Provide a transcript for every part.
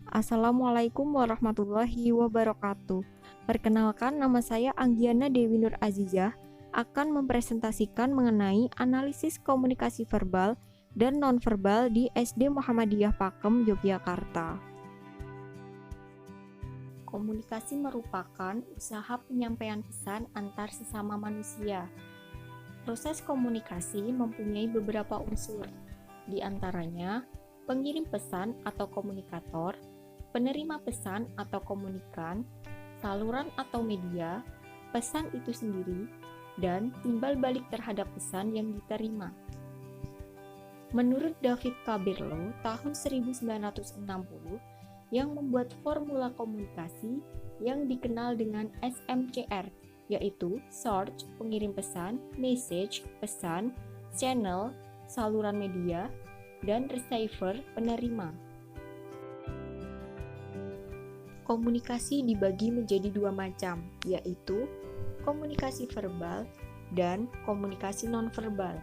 Assalamualaikum warahmatullahi wabarakatuh. Perkenalkan, nama saya Anggiana Dewi Nur Azizah akan mempresentasikan mengenai analisis komunikasi verbal dan nonverbal di SD Muhammadiyah Pakem, Yogyakarta. Komunikasi merupakan usaha penyampaian pesan antar sesama manusia. Proses komunikasi mempunyai beberapa unsur, di antaranya pengirim pesan atau komunikator, penerima pesan atau komunikan, saluran atau media, pesan itu sendiri, dan timbal balik terhadap pesan yang diterima. Menurut David Caberlo tahun 1960 yang membuat formula komunikasi yang dikenal dengan SMCR, yaitu source pengirim pesan, message pesan, channel saluran media, dan receiver penerima. Komunikasi dibagi menjadi dua macam, yaitu komunikasi verbal dan komunikasi nonverbal.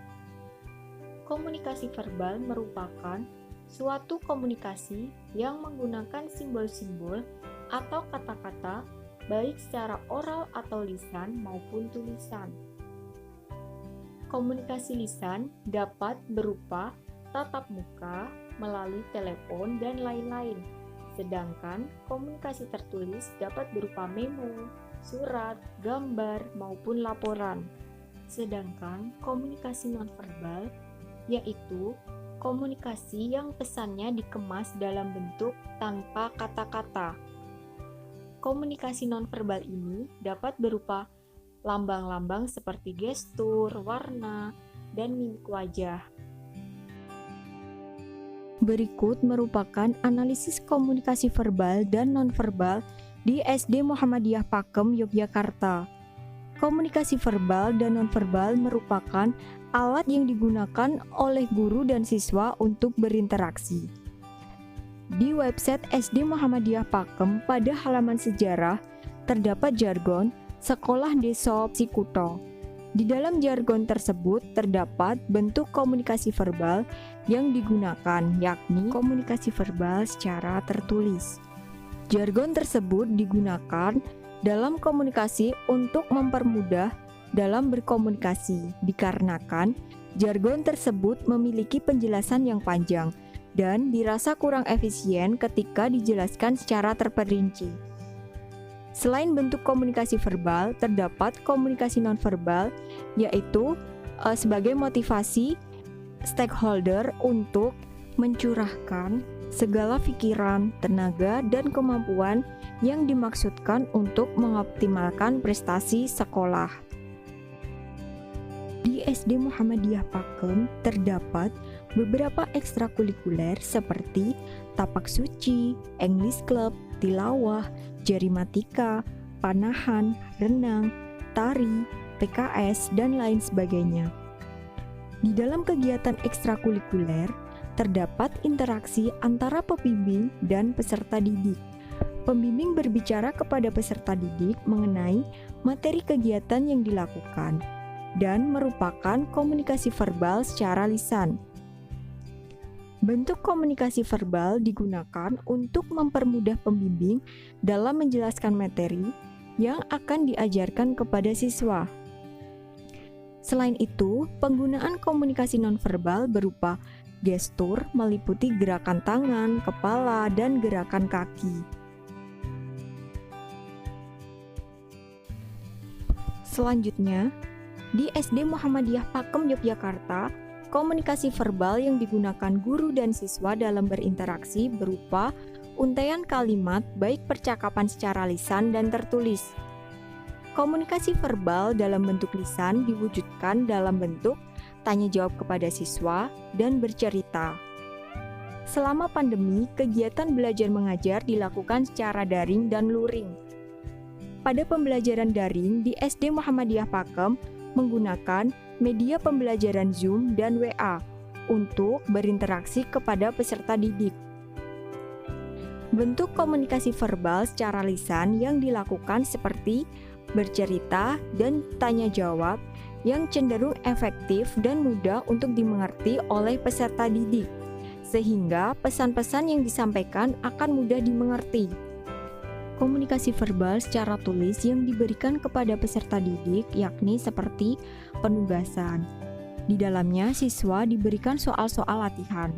Komunikasi verbal merupakan suatu komunikasi yang menggunakan simbol-simbol atau kata-kata baik secara oral atau lisan maupun tulisan. Komunikasi lisan dapat berupa tatap muka, melalui telepon, dan lain-lain. Sedangkan komunikasi tertulis dapat berupa memo, surat, gambar, maupun laporan. Sedangkan komunikasi nonverbal yaitu komunikasi yang pesannya dikemas dalam bentuk tanpa kata-kata. Komunikasi nonverbal ini dapat berupa lambang-lambang seperti gestur, warna, dan mimik wajah. Berikut merupakan analisis komunikasi verbal dan nonverbal di SD Muhammadiyah Pakem, Yogyakarta. Komunikasi verbal dan nonverbal merupakan alat yang digunakan oleh guru dan siswa untuk berinteraksi. Di website SD Muhammadiyah Pakem pada halaman sejarah terdapat jargon Sekolah Desa Sikuto. Di dalam jargon tersebut terdapat bentuk komunikasi verbal yang digunakan, yakni komunikasi verbal secara tertulis. Jargon tersebut digunakan dalam komunikasi untuk mempermudah dalam berkomunikasi, dikarenakan jargon tersebut memiliki penjelasan yang panjang dan dirasa kurang efisien ketika dijelaskan secara terperinci. Selain bentuk komunikasi verbal, terdapat komunikasi nonverbal, yaitu sebagai motivasi stakeholder untuk mencurahkan segala pikiran, tenaga, dan kemampuan yang dimaksudkan untuk mengoptimalkan prestasi sekolah. Di SD Muhammadiyah Pakem terdapat beberapa ekstrakurikuler seperti tapak suci, English Club, tilawah, jarimatika, panahan, renang, tari, PKS, dan lain sebagainya. Di dalam kegiatan ekstrakurikuler, terdapat interaksi antara pembimbing dan peserta didik. Pembimbing berbicara kepada peserta didik mengenai materi kegiatan yang dilakukan dan merupakan komunikasi verbal secara lisan. Bentuk komunikasi verbal digunakan untuk mempermudah pembimbing dalam menjelaskan materi yang akan diajarkan kepada siswa. Selain itu, penggunaan komunikasi nonverbal berupa gestur meliputi gerakan tangan, kepala, dan gerakan kaki. Selanjutnya, di SD Muhammadiyah Pakem, Yogyakarta, komunikasi verbal yang digunakan guru dan siswa dalam berinteraksi berupa untaian kalimat baik percakapan secara lisan dan tertulis. Komunikasi verbal dalam bentuk lisan diwujudkan dalam bentuk tanya jawab kepada siswa dan bercerita. Selama pandemi, kegiatan belajar mengajar dilakukan secara daring dan luring. Pada pembelajaran daring di SD Muhammadiyah Pakem menggunakan media pembelajaran Zoom dan WA untuk berinteraksi kepada peserta didik. Bentuk komunikasi verbal secara lisan yang dilakukan seperti bercerita dan tanya jawab yang cenderung efektif dan mudah untuk dimengerti oleh peserta didik. sehingga pesan-pesan yang disampaikan akan mudah dimengerti. Komunikasi verbal secara tulis yang diberikan kepada peserta didik yakni seperti penugasan. Di dalamnya siswa diberikan soal-soal latihan.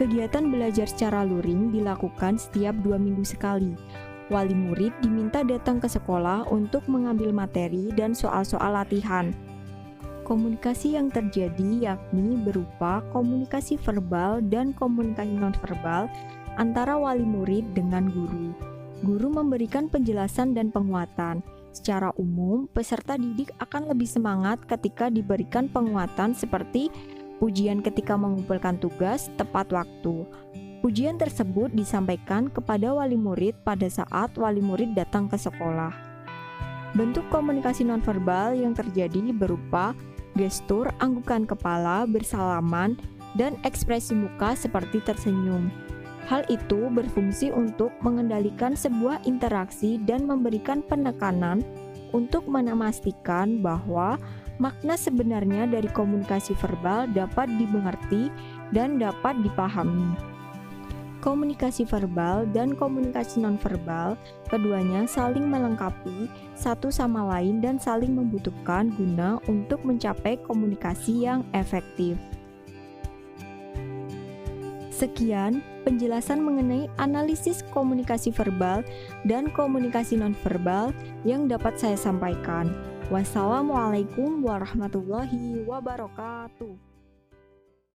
Kegiatan belajar secara luring dilakukan setiap 2 minggu sekali. Wali murid diminta datang ke sekolah untuk mengambil materi dan soal-soal latihan. Komunikasi yang terjadi yakni berupa komunikasi verbal dan komunikasi nonverbal antara wali murid dengan guru. Guru memberikan penjelasan dan penguatan. Secara umum, peserta didik akan lebih semangat ketika diberikan penguatan seperti pujian ketika mengumpulkan tugas tepat waktu. Pujian tersebut disampaikan kepada wali murid pada saat wali murid datang ke sekolah. Bentuk komunikasi nonverbal yang terjadi berupa gestur, anggukan kepala, bersalaman, dan ekspresi muka seperti tersenyum. Hal itu berfungsi untuk mengendalikan sebuah interaksi dan memberikan penekanan untuk memastikan bahwa makna sebenarnya dari komunikasi verbal dapat dimengerti dan dapat dipahami. Komunikasi verbal dan komunikasi nonverbal, keduanya saling melengkapi satu sama lain dan saling membutuhkan guna untuk mencapai komunikasi yang efektif. Sekian penjelasan mengenai analisis komunikasi verbal dan komunikasi nonverbal yang dapat saya sampaikan. Wassalamualaikum warahmatullahi wabarakatuh.